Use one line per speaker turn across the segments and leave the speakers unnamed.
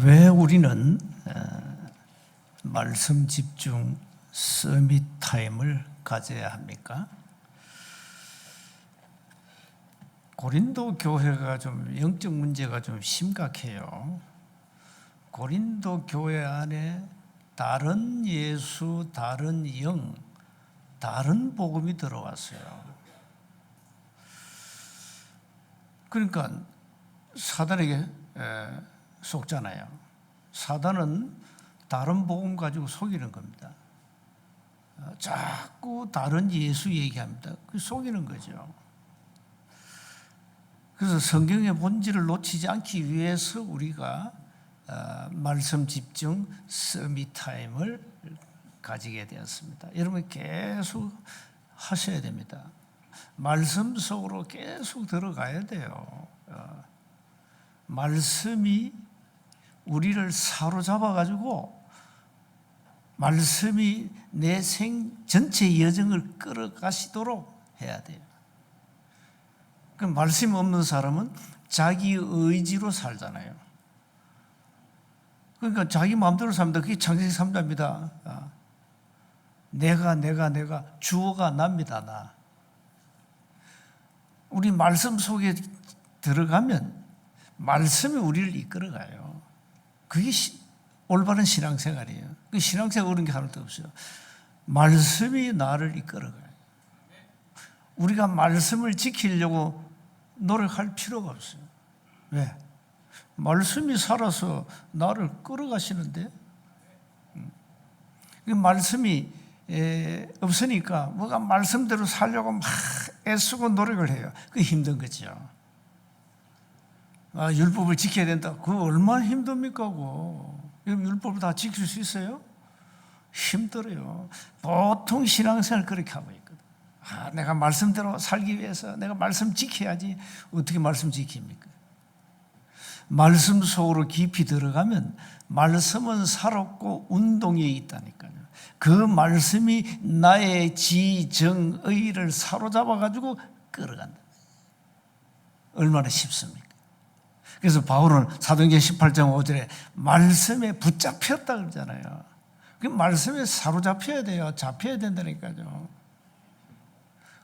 왜 우리는 말씀 집중 서밋 타임을 가져야 합니까? 고린도 교회가 좀 영적 문제가 좀 심각해요. 고린도 교회 안에 다른 예수, 다른 영, 다른 복음이 들어왔어요. 그러니까 사단에게 속잖아요. 사단은 다른 복음 가지고 속이는 겁니다. 자꾸 다른 예수 얘기합니다. 그 속이는 거죠. 그래서 성경의 본질을 놓치지 않기 위해서 우리가 말씀 집중 서밋 타임을 가지게 되었습니다. 여러분 계속 하셔야 됩니다. 말씀 속으로 계속 들어가야 돼요. 말씀이 우리를 사로잡아 가지고 말씀이 내 전체 여정을 끌어가시도록 해야 돼요. 그 말씀 없는 사람은 자기 의지로 살잖아요. 그러니까 자기 마음대로 삽니다. 그게 창세기 3자입니다. 내가 주어가 납니다. 나. 우리 말씀 속에 들어가면 말씀이 우리를 이끌어가요. 그게 올바른 신앙생활이에요. 그 신앙생활 그런 게 하나도 없어요. 말씀이 나를 이끌어가요. 우리가 말씀을 지키려고 노력할 필요가 없어요. 왜? 말씀이 살아서 나를 끌어가시는데, 말씀이 없으니까 뭐가 말씀대로 살려고 막 애쓰고 노력을 해요. 그게 힘든 거죠. 율법을 지켜야 된다. 그거 얼마나 힘듭니까? 율법을 다 지킬 수 있어요? 힘들어요. 보통 신앙생활 그렇게 하고 있거든. 내가 말씀대로 살기 위해서 내가 말씀 지켜야지. 어떻게 말씀 지킵니까? 말씀 속으로 깊이 들어가면 말씀은 살았고 운동에 있다니까요. 그 말씀이 나의 지정의를 사로잡아 가지고 끌어간다. 얼마나 쉽습니까? 그래서 바울은 사도행전 18장 5절에 말씀에 붙잡혔다 그러잖아요. 그 말씀에 사로잡혀야 돼요. 잡혀야 된다니까요.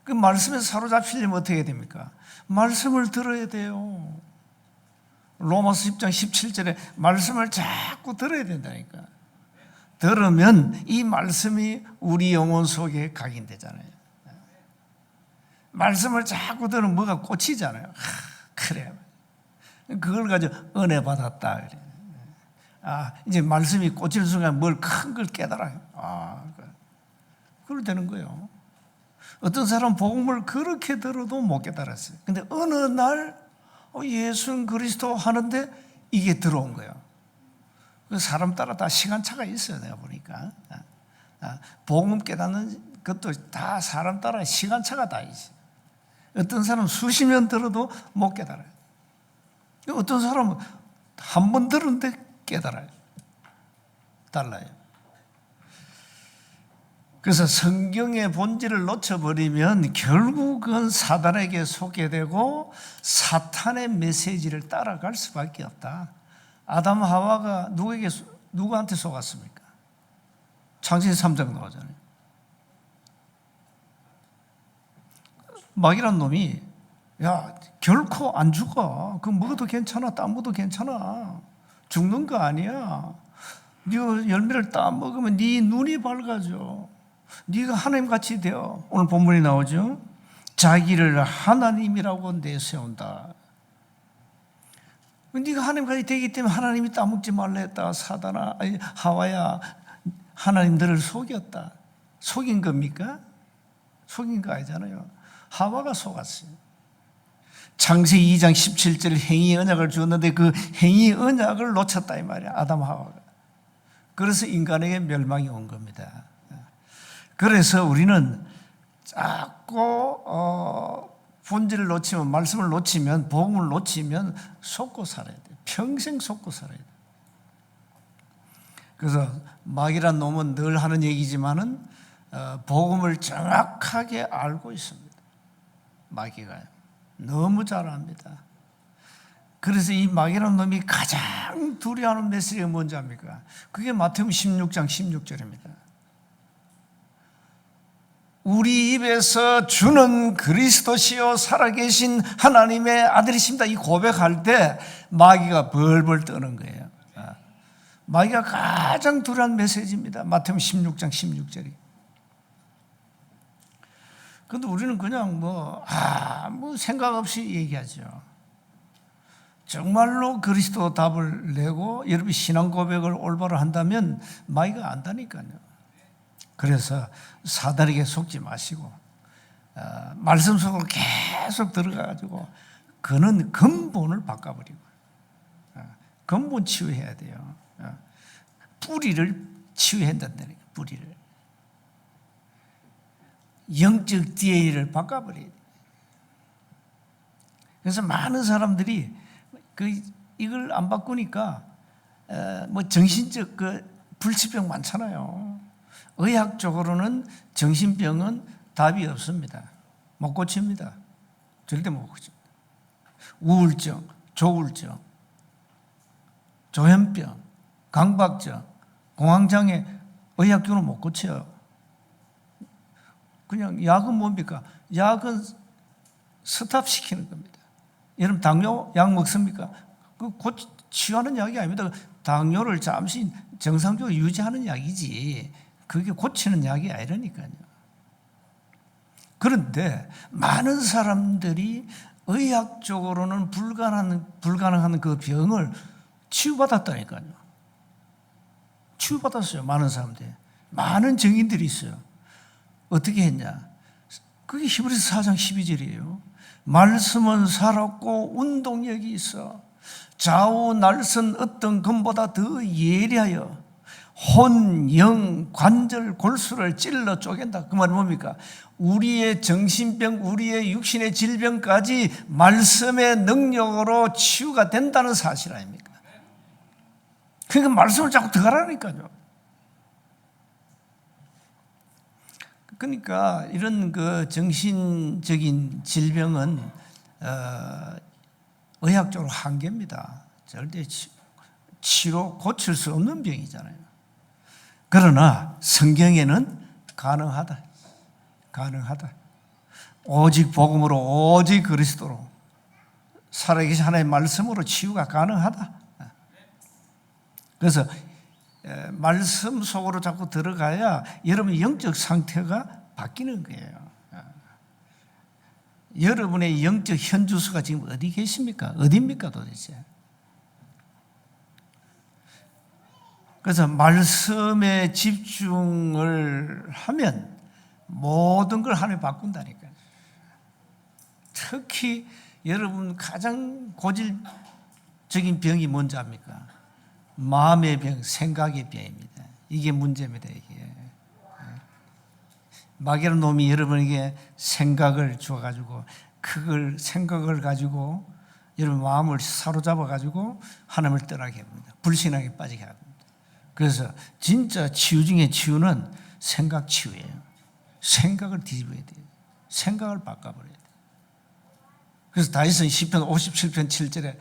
그 말씀에 사로잡히려면 어떻게 됩니까? 말씀을 들어야 돼요. 로마서 10장 17절에 말씀을 자꾸 들어야 된다니까. 들으면 이 말씀이 우리 영혼 속에 각인되잖아요. 말씀을 자꾸 들으면 뭐가 꽂히잖아요. 그래. 그걸 가지고 은혜 받았다. 그래. 이제 말씀이 꽂히는 순간 뭘 큰 걸 깨달아요. 그럴 되는 거예요. 어떤 사람은 복음을 그렇게 들어도 못 깨달았어요. 근데 어느 날 예수는 그리스도 하는데 이게 들어온 거예요. 사람 따라 다 시간차가 있어요. 내가 보니까 복음 깨닫는 것도 다 사람 따라 시간차가 다 있어요. 어떤 사람은 수십 년 들어도 못 깨달아요. 어떤 사람은 한 번 들었는데 깨달아요. 달라요. 그래서 성경의 본질을 놓쳐버리면 결국은 사단에게 속게 되고 사탄의 메시지를 따라갈 수밖에 없다. 아담 하와가 누구한테 속았습니까? 창세기 3장 나오잖아요. 마귀란 놈이 결코 안 죽어. 그거 먹어도 괜찮아. 따 먹어도 괜찮아. 죽는 거 아니야. 네가 열매를 따 먹으면 네 눈이 밝아져. 네가 하나님같이 되어. 오늘 본문이 나오죠. 자기를 하나님이라고 내세운다. 네가 하나님같이 되기 때문에 하나님이 따먹지 말라 했다. 사단아, 하와야, 하나님 너를 속였다. 속인 겁니까? 속인 거 아니잖아요. 하와가 속았어요. 창세기 2장 17절 행위의 언약을 주었는데 그 행위의 언약을 놓쳤다 이 말이야. 아담 하와가. 그래서 인간에게 멸망이 온 겁니다. 그래서 우리는 자꾸 본질을 놓치면, 말씀을 놓치면, 복음을 놓치면 속고 살아야 돼요. 평생 속고 살아야 돼요. 그래서 마귀란 놈은 늘 하는 얘기지만은 복음을 정확하게 알고 있습니다. 마귀가요. 너무 잘 압니다. 그래서 이 마귀라는 놈이 가장 두려워하는 메시지가 뭔지 압니까? 그게 마태복음 16장 16절입니다. 우리 입에서 주는 그리스도시요 살아계신 하나님의 아들이십니다. 이 고백할 때 마귀가 벌벌 떠는 거예요. 마귀가 가장 두려운 메시지입니다. 마태복음 16장 16절이. 그런데 우리는 그냥 뭐 생각 없이 얘기하죠. 정말로 그리스도 답을 내고 여러분이 신앙 고백을 올바로 한다면 마귀가 안다니까요. 그래서 사단에게 속지 마시고 말씀 속으로 계속 들어가가지고 그는 근본을 바꿔버리고 근본 치유해야 돼요. 뿌리를 치유해야 된다니까. 뿌리를. 영적 DNA를 바꿔버려야 돼요. 그래서 많은 사람들이 이걸 안 바꾸니까 뭐 정신적 불치병 많잖아요. 의학적으로는 정신병은 답이 없습니다. 못 고칩니다. 절대 못 고칩니다. 우울증, 조울증, 조현병, 강박증, 공황장애 의학적으로 못 고쳐요. 그냥 약은 뭡니까? 약은 스탑시키는 겁니다. 여러분 당뇨 약 먹습니까? 치유하는 약이 아닙니다. 당뇨를 잠시 정상적으로 유지하는 약이지 그게 고치는 약이 아니라니까요. 그런데 많은 사람들이 의학적으로는 불가능한 그 병을 치유받았다니까요. 치유받았어요. 많은 사람들이. 많은 증인들이 있어요. 어떻게 했냐? 그게 히브리서 4장 12절이에요. 말씀은 살았고 운동력이 있어 좌우 날선 어떤 검보다 더 예리하여 혼, 영, 관절, 골수를 찔러 쪼갠다. 그 말은 뭡니까? 우리의 정신병, 우리의 육신의 질병까지 말씀의 능력으로 치유가 된다는 사실 아닙니까? 그러니까 말씀을 자꾸 들어가라니까요. 그러니까 이런 그 정신적인 질병은 의학적으로 한계입니다. 절대 치료 고칠 수 없는 병이잖아요. 그러나 성경에는 가능하다. 가능하다. 오직 복음으로 오직 그리스도로 살아계신 하나님의 말씀으로 치유가 가능하다. 그래서 말씀 속으로 자꾸 들어가야 여러분의 영적 상태가 바뀌는 거예요. 여러분의 영적 현주소가 지금 어디 계십니까? 어디입니까 도대체? 그래서 말씀에 집중을 하면 모든 걸 하나님 바꾼다니까요. 특히 여러분 가장 고질적인 병이 뭔지 압니까? 마음의 병, 생각의 병입니다. 이게 문제입니다. 이게 마귀라는 놈이 여러분에게 생각을 주어가지고 그걸 생각을 가지고 여러분 마음을 사로잡아가지고 하나님을 떠나게 합니다. 불신하게 빠지게 합니다. 그래서 진짜 치유 중에 치유는 생각 치유예요. 생각을 뒤집어야 돼요. 생각을 바꿔버려야 돼요. 그래서 다윗은 시편 57편 7절에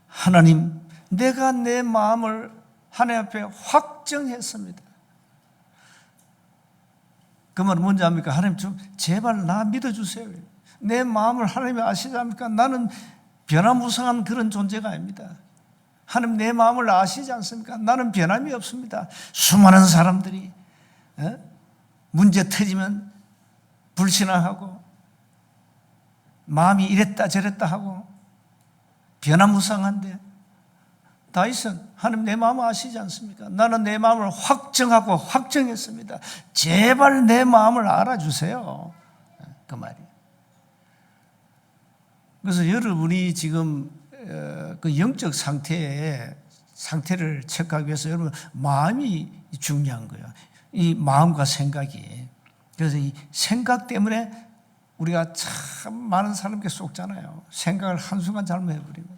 하나님 내가 내 마음을 하나님 앞에 확정했습니다. 그 말은 뭔지 압니까? 하나님 좀 제발 나 믿어주세요. 내 마음을 하나님이 아시지 않습니까? 나는 변화무쌍한 그런 존재가 아닙니다. 하나님 내 마음을 아시지 않습니까? 나는 변함이 없습니다. 수많은 사람들이 문제 터지면 불신앙하고 마음이 이랬다 저랬다 하고 변화무쌍한데 다윗은 하나님 내 마음을 아시지 않습니까? 나는 내 마음을 확정하고 확정했습니다. 제발 내 마음을 알아주세요. 그 말이에요. 그래서 여러분이 지금 그 영적 상태를 체크하기 위해서 여러분 마음이 중요한 거예요. 이 마음과 생각이. 그래서 이 생각 때문에 우리가 참 많은 사람에게 속잖아요. 생각을 한순간 잘못해버리고.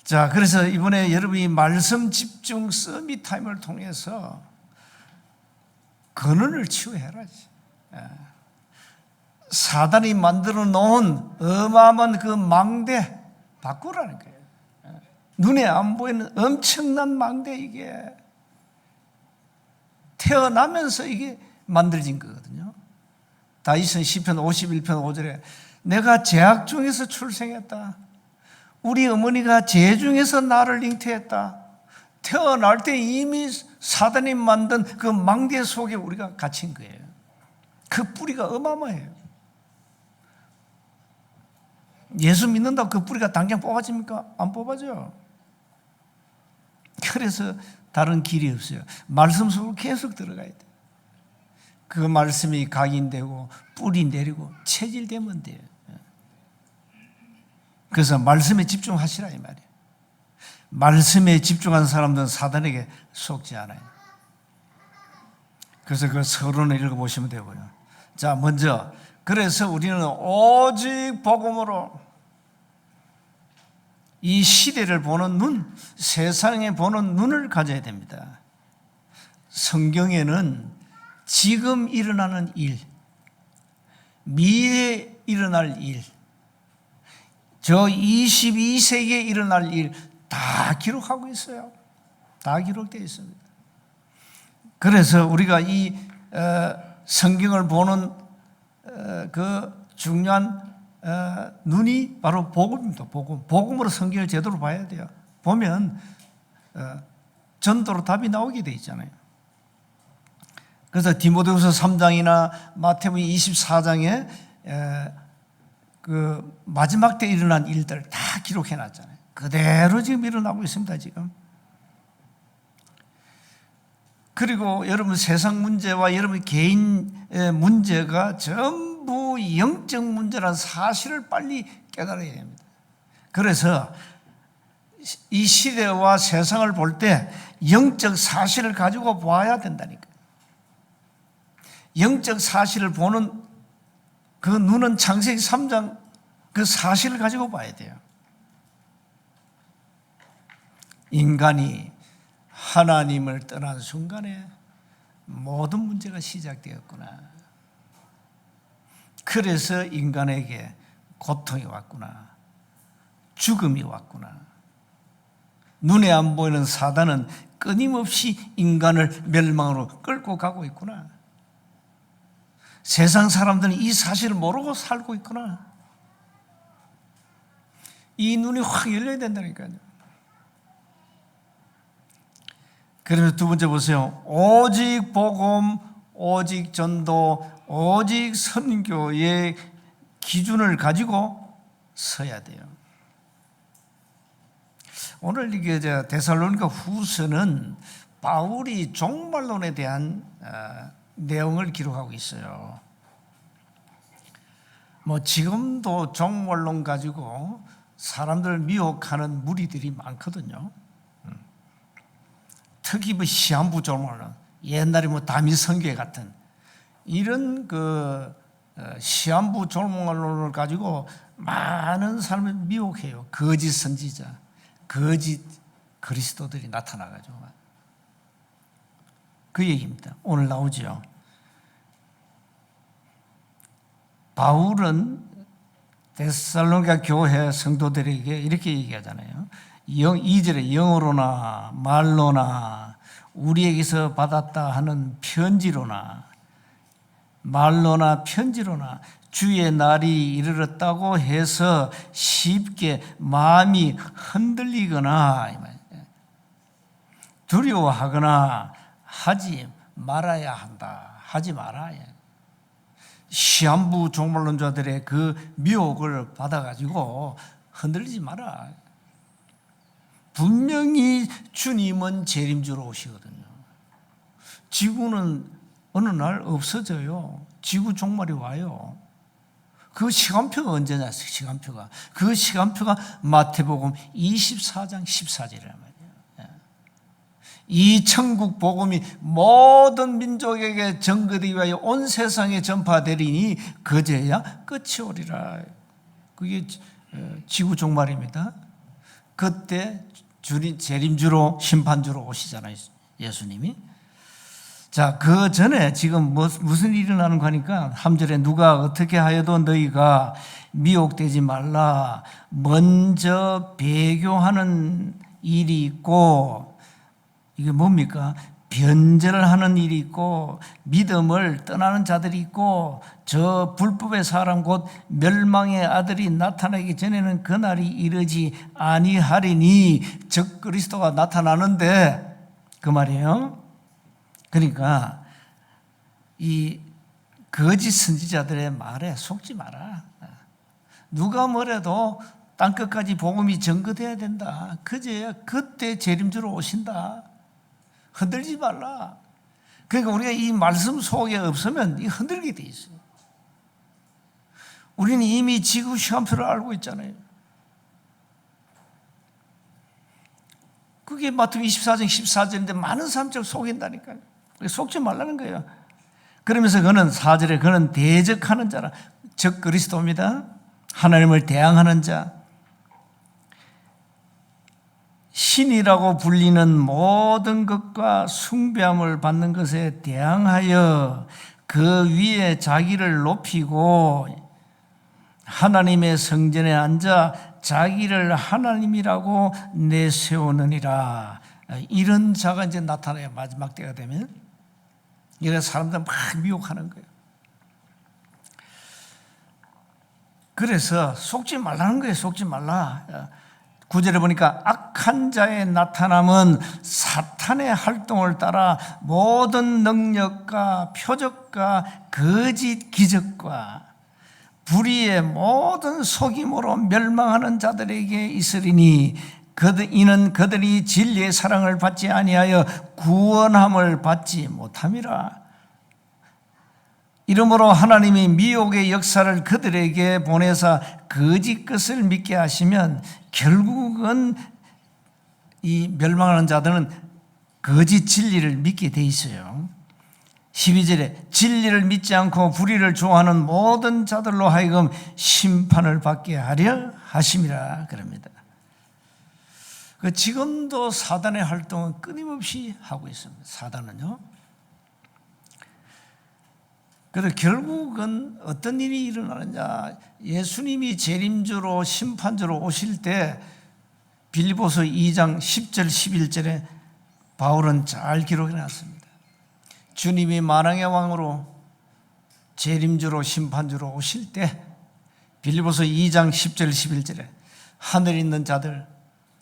자, 그래서 이번에 여러분이 말씀 집중 서밋 타임을 통해서 근원을 치유해라지. 사단이 만들어 놓은 어마어마한 그 망대 바꾸라는 거예요. 눈에 안 보이는 엄청난 망대, 이게 태어나면서 이게 만들어진 거거든요. 다윗은 시편 51편 5절에 내가 제약 중에서 출생했다. 우리 어머니가 제 중에서 나를 잉태했다. 태어날 때 이미 사단이 만든 그 망대 속에 우리가 갇힌 거예요. 그 뿌리가 어마어마해요. 예수 믿는다고 그 뿌리가 당장 뽑아집니까? 안 뽑아져요. 그래서 다른 길이 없어요. 말씀 속으로 계속 들어가야 돼요. 그 말씀이 각인되고 뿌리 내리고 체질되면 돼요. 그래서 말씀에 집중하시라 이 말이에요. 말씀에 집중한 사람들은 사단에게 속지 않아요. 그래서 그 서론을 읽어보시면 되고요. 자, 먼저 그래서 우리는 오직 복음으로 이 시대를 보는 눈, 세상에 보는 눈을 가져야 됩니다. 성경에는 지금 일어나는 일, 미래에 일어날 일, 저 22세기에 일어날 일 다 기록하고 있어요. 다 기록되어 있습니다. 그래서 우리가 이 성경을 보는 그 중요한 눈이 바로 복음입니다. 복음으로 성경을 제대로 봐야 돼요. 보면 전도로 답이 나오게 돼 있잖아요. 그래서 디모데후서 3장이나 마태복음 24장에 그 마지막 때 일어난 일들 다 기록해 놨잖아요. 그대로 지금 일어나고 있습니다, 지금. 그리고 여러분 세상 문제와 여러분 개인의 문제가 전부 영적 문제라는 사실을 빨리 깨달아야 됩니다. 그래서 이 시대와 세상을 볼 때 영적 사실을 가지고 봐야 된다니까요. 영적 사실을 보는 그 눈은 창세기 3장 그 사실을 가지고 봐야 돼요. 인간이 하나님을 떠난 순간에 모든 문제가 시작되었구나. 그래서 인간에게 고통이 왔구나. 죽음이 왔구나. 눈에 안 보이는 사단은 끊임없이 인간을 멸망으로 끌고 가고 있구나. 세상 사람들은 이 사실을 모르고 살고 있구나. 이 눈이 확 열려야 된다니까요. 그래서 두 번째 보세요. 오직 복음, 오직 전도, 오직 선교의 기준을 가지고 서야 돼요. 오늘 이게 데살로니가 후서는 바울이 종말론에 대한 내용을 기록하고 있어요. 뭐 지금도 종말론 가지고 사람들을 미혹하는 무리들이 많거든요. 특히 뭐 시한부 종말론, 옛날에 뭐 다미 선교 같은 이런 그 시한부 종말론을 가지고 많은 사람을 미혹해요. 거짓 선지자, 거짓 그리스도들이 나타나가지고 그 얘기입니다. 오늘 나오죠. 바울은 데살로니가 교회 성도들에게 이렇게 얘기하잖아요. 2절에 영어로나 말로나 우리에게서 받았다 하는 편지로나 말로나 편지로나 주의 날이 이르렀다고 해서 쉽게 마음이 흔들리거나 두려워하거나 하지 말아야 한다. 하지 말아야. 시한부 종말론자들의 그 미혹을 받아가지고 흔들리지 마라. 분명히 주님은 재림주로 오시거든요. 지구는 어느 날 없어져요. 지구 종말이 와요. 그 시간표가 언제냐? 시간표가. 그 시간표가 마태복음 24장 14절이란 말이에요. 이 천국 복음이 모든 민족에게 전거되기 위하여 온 세상에 전파되리니 그제야 끝이 오리라. 그게 지구 종말입니다. 그때 주님 재림주로 심판주로 오시잖아요, 예수님이. 자, 그 전에 지금 무슨 일이 일어나는 거니까 3절에 누가 어떻게 하여도 너희가 미혹되지 말라. 먼저 배교하는 일이 있고, 이게 뭡니까? 변절을 하는 일이 있고, 믿음을 떠나는 자들이 있고, 저 불법의 사람 곧 멸망의 아들이 나타나기 전에는 그날이 이르지 아니하리니, 즉 그리스도가 나타나는데 그 말이에요. 그러니까 이 거짓 선지자들의 말에 속지 마라. 누가 뭐래도 땅끝까지 복음이 전거돼야 된다. 그제야 그때 재림주로 오신다. 흔들지 말라. 그러니까 우리가 이 말씀 속에 없으면 이 흔들게 돼 있어요. 우리는 이미 지구 시간표를 알고 있잖아요. 그게 마태복음 24장 14절인데 많은 사람들 속인다니까요. 속지 말라는 거예요. 그러면서 그는 4절에 그는 대적하는 자라, 즉 그리스도입니다. 하나님을 대항하는 자, 신이라고 불리는 모든 것과 숭배함을 받는 것에 대항하여 그 위에 자기를 높이고 하나님의 성전에 앉아 자기를 하나님이라고 내세우느니라. 이런 자가 이제 나타나요. 마지막 때가 되면. 이래서 사람들 막 미혹하는 거예요. 그래서 속지 말라는 거예요. 속지 말라. 9절에 보니까 악한 자의 나타남은 사탄의 활동을 따라 모든 능력과 표적과 거짓 기적과 불의의 모든 속임으로 멸망하는 자들에게 있으리니 이는 그들이 진리의 사랑을 받지 아니하여 구원함을 받지 못함이라. 이러므로 하나님이 미혹의 역사를 그들에게 보내사 거짓 것을 믿게 하시면 결국은 이 멸망하는 자들은 거짓 진리를 믿게 돼 있어요. 12절에 진리를 믿지 않고 불의를 좋아하는 모든 자들로 하여금 심판을 받게 하려 하심이라 그럽니다. 지금도 사단의 활동은 끊임없이 하고 있습니다. 사단은요. 그래서 결국은 어떤 일이 일어나느냐, 예수님이 재림주로 심판주로 오실 때 빌립보서 2장 10절 11절에 바울은 잘 기록해 놨습니다. 주님이 만왕의 왕으로 재림주로 심판주로 오실 때 빌립보서 2장 10절 11절에 하늘에 있는 자들,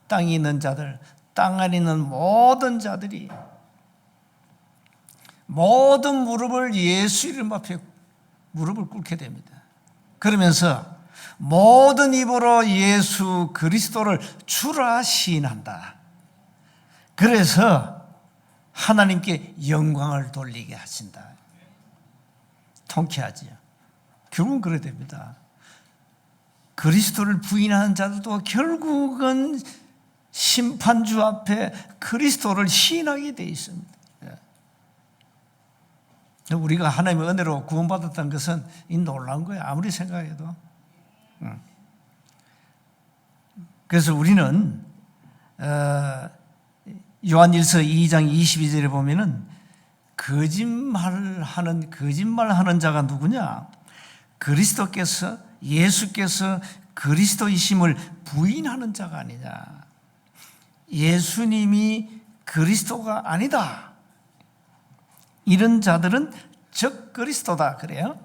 땅에 있는 자들, 땅 안에 있는 모든 자들이 모든 무릎을 예수 이름 앞에 무릎을 꿇게 됩니다. 그러면서 모든 입으로 예수 그리스도를 주라 시인한다. 그래서 하나님께 영광을 돌리게 하신다. 통쾌하지요. 결국은 그래야 됩니다. 그리스도를 부인하는 자들도 결국은 심판주 앞에 그리스도를 시인하게 되어 있습니다. 우리가 하나님의 은혜로 구원받았다는 것은 이 놀라운 거예요. 아무리 생각해도. 그래서 우리는 요한일서 2장 22절에 보면은 거짓말하는 자가 누구냐? 그리스도께서 예수께서 그리스도이심을 부인하는 자가 아니냐? 예수님이 그리스도가 아니다. 이런 자들은 적 그리스도다 그래요.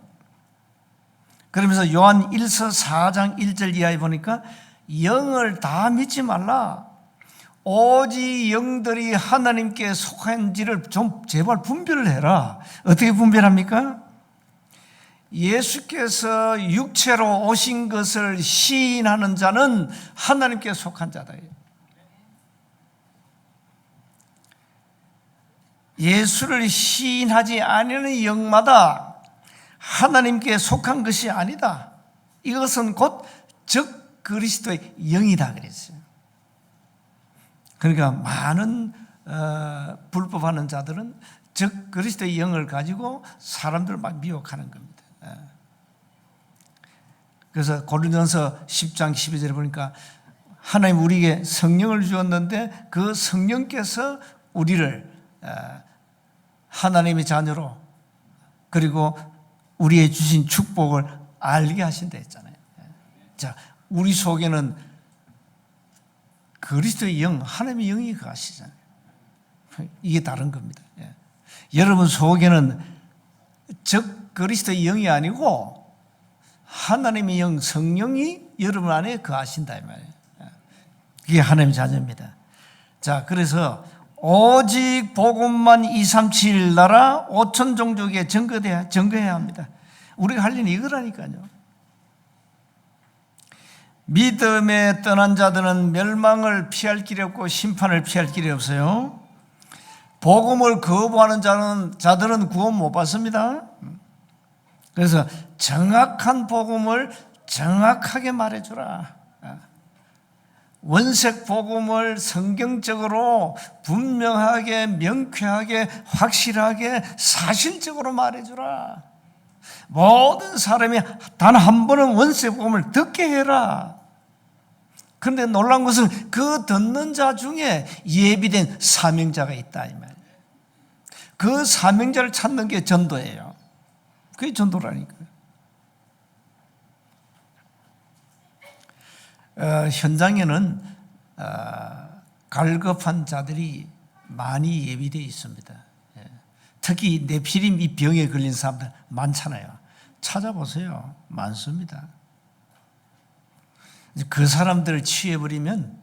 그러면서 요한 1서 4장 1절 이하에 보니까 영을 다 믿지 말라. 오직 영들이 하나님께 속한지를 좀 제발 분별을 해라. 어떻게 분별합니까? 예수께서 육체로 오신 것을 시인하는 자는 하나님께 속한 자다. 예수를 시인하지 않는 영마다 하나님께 속한 것이 아니다. 이것은 곧 적 그리스도의 영이다 그랬어요. 그러니까 많은 불법하는 자들은 적 그리스도의 영을 가지고 사람들을 막 미혹하는 겁니다. 그래서 고린도전서 10장 12절에 보니까 하나님 우리에게 성령을 주었는데 그 성령께서 우리를 하나님의 자녀로, 그리고 우리의 주신 축복을 알게 하신다 했잖아요. 자, 우리 속에는 그리스도의 영, 하나님의 영이 거하시잖아요. 이게 다른 겁니다. 여러분 속에는 적 그리스도의 영이 아니고 하나님의 영, 성령이 여러분 안에 거하신다 이 말이에요. 그게 하나님의 자녀입니다. 자, 그래서 오직 복음만 237 나라 5천 종족에 증거해야 합니다. 우리가 할 일은 이거라니까요. 믿음에 떠난 자들은 멸망을 피할 길이 없고 심판을 피할 길이 없어요. 복음을 거부하는 자들은 구원 못 받습니다. 그래서 정확한 복음을 정확하게 말해주라. 원색 복음을 성경적으로 분명하게, 명쾌하게, 확실하게, 사실적으로 말해주라. 모든 사람이 단 한 번은 원색 복음을 듣게 해라. 그런데 놀라운 것은 그 듣는 자 중에 예비된 사명자가 있다 이 말이에요. 그 사명자를 찾는 게 전도예요. 그게 전도라니까요. 현장에는 갈급한 자들이 많이 예비되어 있습니다. 특히 네피림 이 병에 걸린 사람들 많잖아요. 찾아보세요. 많습니다. 그 사람들을 취해버리면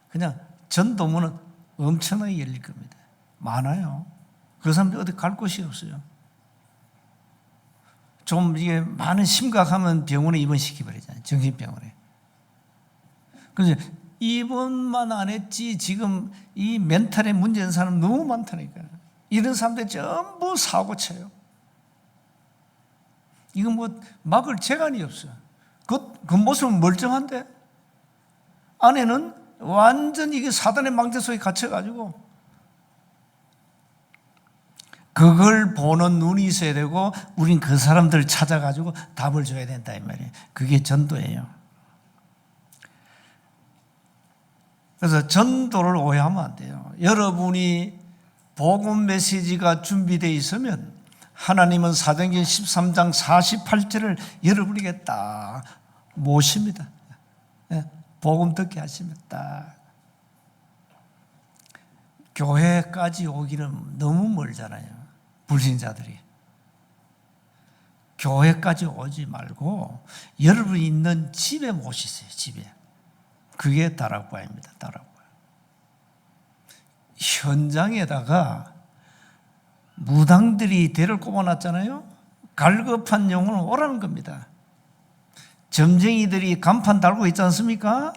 그냥 전도문은 엄청나게 열릴 겁니다. 많아요. 그 사람들 어디 갈 곳이 없어요. 좀 이게 많은 심각하면 병원에 입원시켜버리잖아요. 정신병원에. 그래서 입원만 안 했지 지금 이 멘탈에 문제 있는 사람 너무 많다니까요. 이런 사람들 전부 사고 쳐요. 이건 뭐 막을 재간이 없어요. 그 모습은 멀쩡한데 안에는 완전 이게 사단의 망대 속에 갇혀가지고 그걸 보는 눈이 있어야 되고 우린 그 사람들을 찾아가지고 답을 줘야 된다 이 말이에요. 그게 전도예요. 그래서 전도를 오해하면 안 돼요. 여러분이 복음 메시지가 준비되어 있으면 하나님은 사도행전 13장 48절을 여러분에게 딱 모십니다. 복음 듣게 하시면 딱. 교회까지 오기는 너무 멀잖아요. 불신자들이. 교회까지 오지 말고 여러분이 있는 집에 모시세요. 집에. 그게 다락방입니다. 다락방. 현장에다가 무당들이 대를 꼽아놨잖아요. 갈급한 영혼은 오라는 겁니다. 점쟁이들이 간판 달고 있지 않습니까?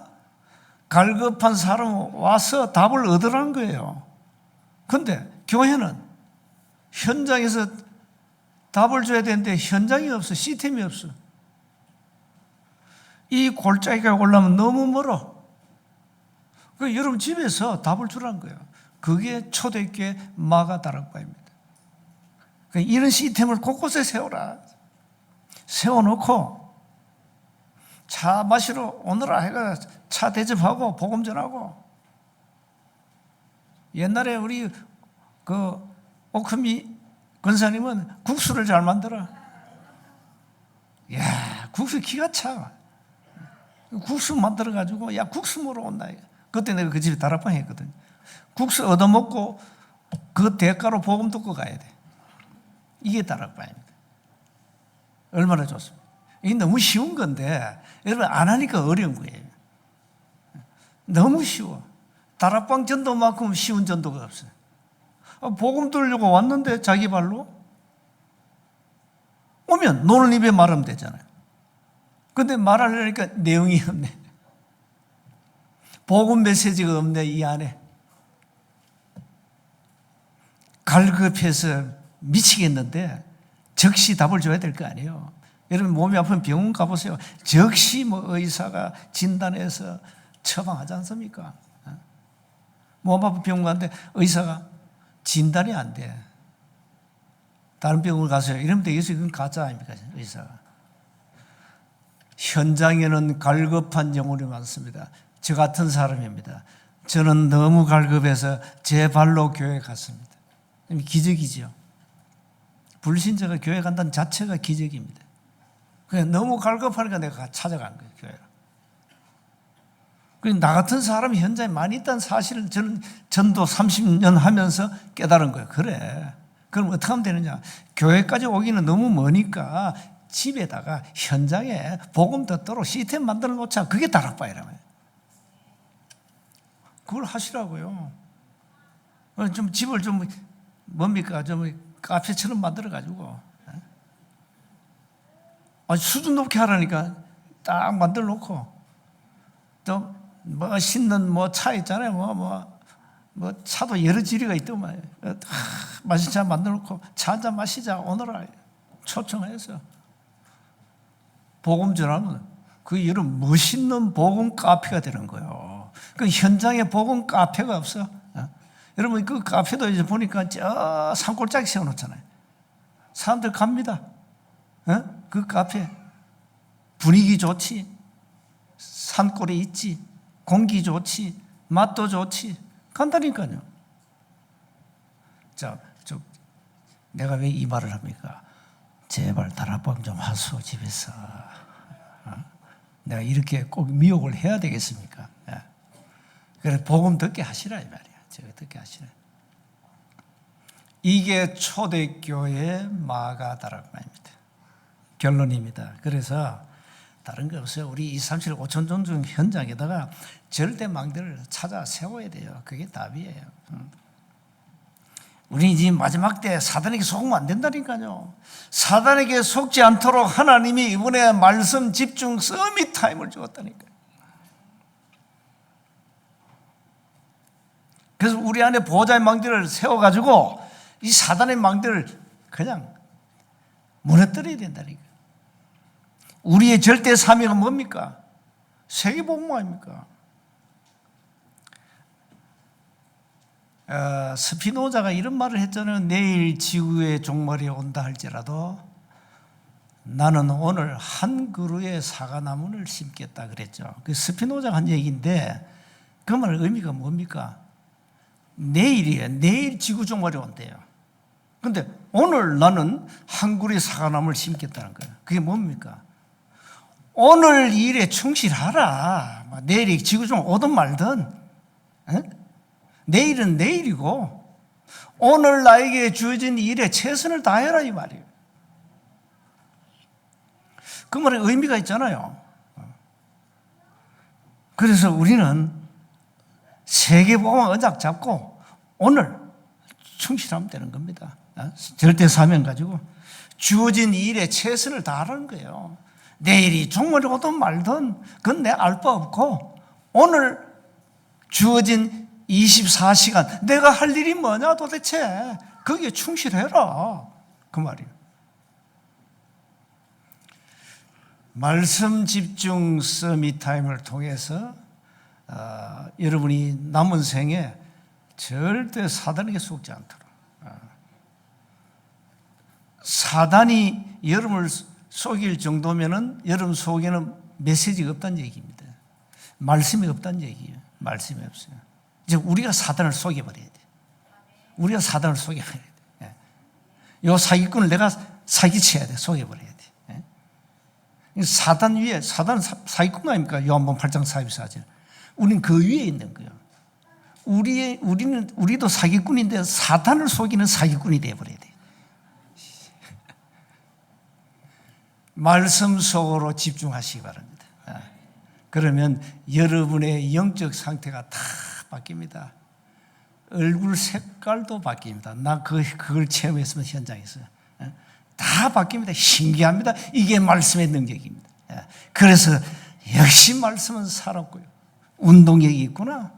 갈급한 사람 와서 답을 얻으라는 거예요. 그런데 교회는 현장에서 답을 줘야 되는데 현장이 없어. 시스템이 없어. 이 골짜기가 올라오면 너무 멀어. 그러니까 여러분 집에서 답을 주라는 거예요. 그게 초대교회 마가 다락방입니다. 그러니까 이런 시스템을 곳곳에 세워라. 세워놓고 차 마시러 오너라 해가 차 대접하고 복음 전하고. 옛날에 우리 그 오크미 권사님은 국수를 잘 만들어. 야, 국수 기가 차. 국수 만들어 가지고 야 국수 먹으러 온다. 그때 내가 그 집에 다락방 했거든. 국수 얻어먹고 그 대가로 복음 듣고 가야 돼. 이게 다락방입니다. 얼마나 좋습니까? 이게 너무 쉬운 건데 여러분 안 하니까 어려운 거예요. 너무 쉬워. 다락방 전도만큼 쉬운 전도가 없어요. 복음 들으려고 왔는데 자기 발로 오면 노는 입에 말하면 되잖아요. 근데 말하려니까 내용이 없네. 복음 메시지가 없네 이 안에. 갈급해서 미치겠는데 즉시 답을 줘야 될 거 아니에요. 여러분 몸이 아프면 병원 가보세요. 즉시 뭐 의사가 진단해서 처방하지 않습니까? 몸 아픈 병원 가는데 의사가 진단이 안 돼. 다른 병원 가세요. 이러면 되겠어요. 이건 가짜 아닙니까? 의사가. 현장에는 갈급한 영혼이 많습니다. 저 같은 사람입니다. 저는 너무 갈급해서 제 발로 교회 갔습니다. 기적이죠. 불신자가 교회 간다는 자체가 기적입니다. 그냥 너무 갈급하니까 내가 찾아간 거예요, 교회를. 나 같은 사람이 현장에 많이 있다는 사실을 저는 전도 30년 하면서 깨달은 거예요. 그래. 그럼 어떻게 하면 되느냐? 교회까지 오기는 너무 머니까 집에다가 현장에 복음 듣도록 시스템 만들어 놓자. 그게 다락방이라고요. 그걸 하시라고요. 좀 집을 좀 뭡니까? 좀 카페처럼 만들어가지고 수준 높게 하라니까 딱 만들어 놓고 또 멋있는 차 있잖아요. 차도 여러 지리가 있더만. 맛있는 차 만들어 놓고 차 한잔 마시자. 오늘은 초청해서 복음 전하면 그 여러분 멋있는 복음 카페가 되는 거예요. 그 현장에 복음 카페가 없어. 여러분 그 카페도 이제 보니까 저 산골짜기 세워놓잖아요. 사람들 갑니다. 그 카페 분위기 좋지, 산골에 있지, 공기 좋지, 맛도 좋지, 간다니까요. 자, 내가 왜 이 말을 합니까? 제발 다락방 좀 하소 집에서. 내가 이렇게 꼭 미혹을 해야 되겠습니까? 그래 복음 듣게 하시라 이 말이야. 제가 듣게 하시라. 이게 초대교회 마가 다락방입니다. 결론입니다. 그래서 다른 거 없어요. 우리 237 5천 존중 현장에다가 절대 망대를 찾아 세워야 돼요. 그게 답이에요. 우리 지금 마지막 때 사단에게 속으면 안 된다니까요. 사단에게 속지 않도록 하나님이 이번에 말씀 집중 서밋 타임을 주었다니까요. 그래서 우리 안에 보호자의 망대를 세워가지고 이 사단의 망대를 그냥 무너뜨려야 된다니까요. 우리의 절대 사명은 뭡니까? 세계복음 아닙니까? 스피노자가 이런 말을 했잖아요. 내일 지구의 종말이 온다 할지라도 나는 오늘 한 그루의 사과나무를 심겠다 그랬죠. 그 스피노자가 한 얘기인데 그 말 의미가 뭡니까? 내일이에요. 내일 지구 종말이 온대요. 그런데 오늘 나는 한 그루의 사과나무를 심겠다는 거예요. 그게 뭡니까? 오늘 일에 충실하라. 내일이 지구 종말 오든 말든 내일은 내일이고 오늘 나에게 주어진 일에 최선을 다해라 이 말이에요. 그 말에 의미가 있잖아요. 그래서 우리는 세계복음 언약 잡고 오늘 충실하면 되는 겁니다. 절대 사명 가지고 주어진 일에 최선을 다하라는 거예요. 내일이 종말이 오든 말든 그건 내 알 바 없고 오늘 주어진 24시간 내가 할 일이 뭐냐 도대체 거기에 충실해라 그 말이에요. 말씀 집중 서밋 타임을 통해서 여러분이 남은 생에 절대 사단에게 속지 않도록 사단이 여러분을 속일 정도면은 여러분 속에는 메시지가 없다는 얘기입니다. 말씀이 없다는 얘기예요. 말씀이 없어요. 이제 우리가 사단을 속여버려야 돼. 우리가 사단을 속여버려야 돼. 이 사기꾼을 내가 사기쳐야 돼. 속여버려야 돼. 사단 위에, 사단은 사기꾼 아닙니까? 요한복음 8장 44절. 우리는 그 위에 있는 거예요. 우리도 사기꾼인데 사단을 속이는 사기꾼이 되어버려야 돼. 말씀 속으로 집중하시기 바랍니다. 그러면 여러분의 영적 상태가 다 바뀝니다. 얼굴 색깔도 바뀝니다. 나 그걸 체험했으면 현장에서. 다 바뀝니다. 신기합니다. 이게 말씀의 능력입니다. 그래서 역시 말씀은 살았고요. 운동력이 있구나.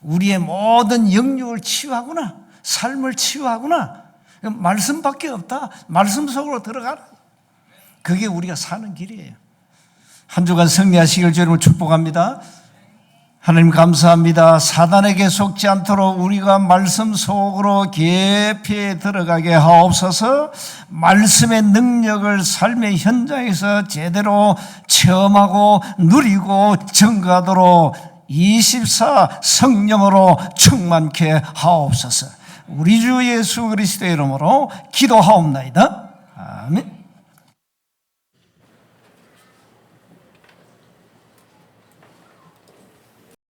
우리의 모든 영역을 치유하구나. 삶을 치유하구나. 말씀밖에 없다. 말씀 속으로 들어가라. 그게 우리가 사는 길이에요. 한 주간 승리하시길 주님을 축복합니다. 하나님 감사합니다. 사단에게 속지 않도록 우리가 말씀 속으로 깊이 들어가게 하옵소서. 말씀의 능력을 삶의 현장에서 제대로 체험하고 누리고 증거하도록 24 성령으로 충만케 하옵소서. 우리 주 예수 그리스도의 이름으로 기도하옵나이다. 아멘.